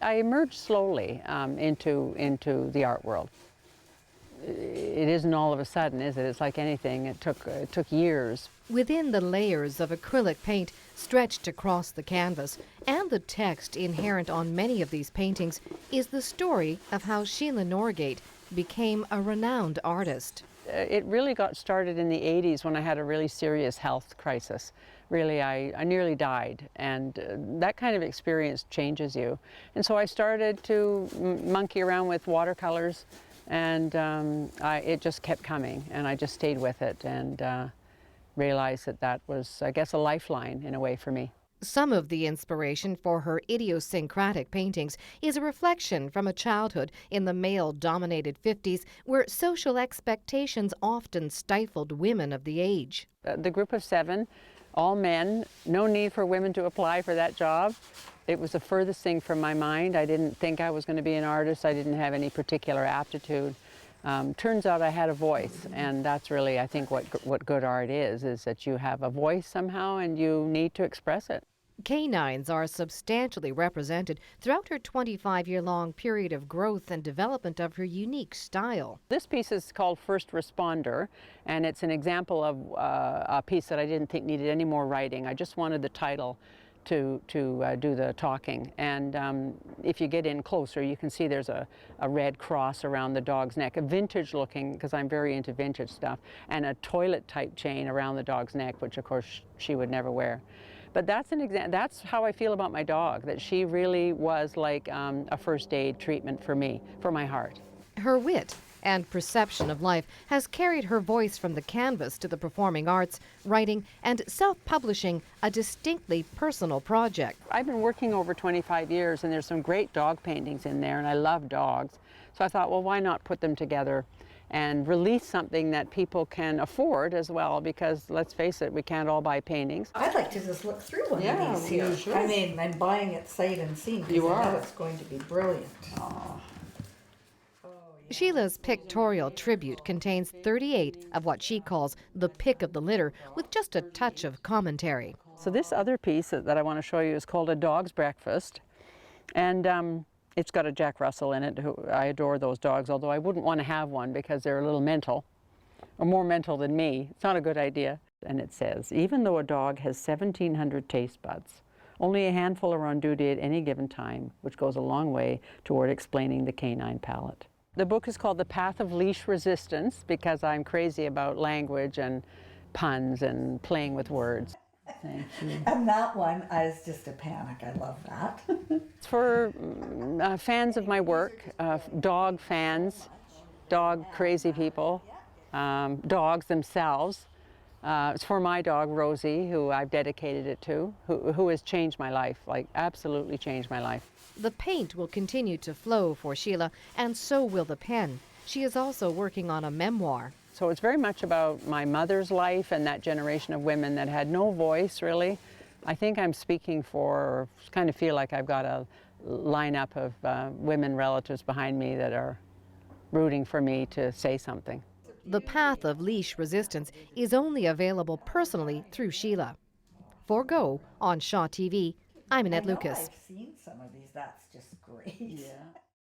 I emerged slowly into the art world. It isn't all of a sudden, is it? It's like anything. It took years. Within the layers of acrylic paint stretched across the canvas and the text inherent on many of these paintings is the story of how Sheila Norgate became a renowned artist. It really got started in the 80s when I had a really serious health crisis. Really, I nearly died, and that kind of experience changes you. And so I started to monkey around with watercolors, and it just kept coming, and I just stayed with it and realized that that was, I guess, a lifeline in a way for me. Some of the inspiration for her idiosyncratic paintings is a reflection from a childhood in the male-dominated 50s where social expectations often stifled women of the age. The group of 7, all men, no need for women to apply for that job. It was the furthest thing from my mind. I didn't think I was going to be an artist. I didn't have any particular aptitude. Turns out I had a voice, and that's really, I think, what good art is that you have a voice somehow and you need to express it. Canines are substantially represented throughout her 25-year-long period of growth and development of her unique style. This piece is called First Responder, and it's an example of a piece that I didn't think needed any more writing. I just wanted the title to do the talking. And if you get in closer, you can see there's a red cross around the dog's neck, a vintage looking, because I'm very into vintage stuff, and a toilet type chain around the dog's neck, which of course she would never wear. But that's an example. That's how I feel about my dog, that she really was like a first aid treatment for me, for my heart. Her wit and perception of life has carried her voice from the canvas to the performing arts, writing and self-publishing a distinctly personal project. I've been working over 25 years, and there's some great dog paintings in there, and I love dogs. So I thought, well, why not put them together and release something that people can afford as well, because let's face it, we can't all buy paintings. I'd like to just look through one of these here. You should. I mean, I'm buying it sight unseen because I know it's going to be brilliant. Oh. Sheila's pictorial tribute contains 38 of what she calls the pick of the litter, with just a touch of commentary. So this other piece that I want to show you is called A Dog's Breakfast, and it's got a Jack Russell in it. I adore those dogs, although I wouldn't want to have one because they're a little mental, or more mental than me. It's not a good idea. And it says, even though a dog has 1,700 taste buds, only a handful are on duty at any given time, which goes a long way toward explaining the canine palate. The book is called The Path of Leash Resistance because I'm crazy about language and puns and playing with words. Thank you. And that one is just a panic. I love that. It's for fans of my work, dog fans, dog crazy people, dogs themselves. It's for my dog, Rosie, who I've dedicated it to, who has changed my life, like absolutely changed my life. The paint will continue to flow for Sheila, and so will the pen. She is also working on a memoir. So it's very much about my mother's life and that generation of women that had no voice, really. I think I'm speaking for, or kind of feel like I've got a lineup of women relatives behind me that are rooting for me to say something. The Path of Leash Resistance is only available personally through Sheila. For Go on Shaw TV, I'm Annette Lucas. I've seen some of these. That's just great. Yeah.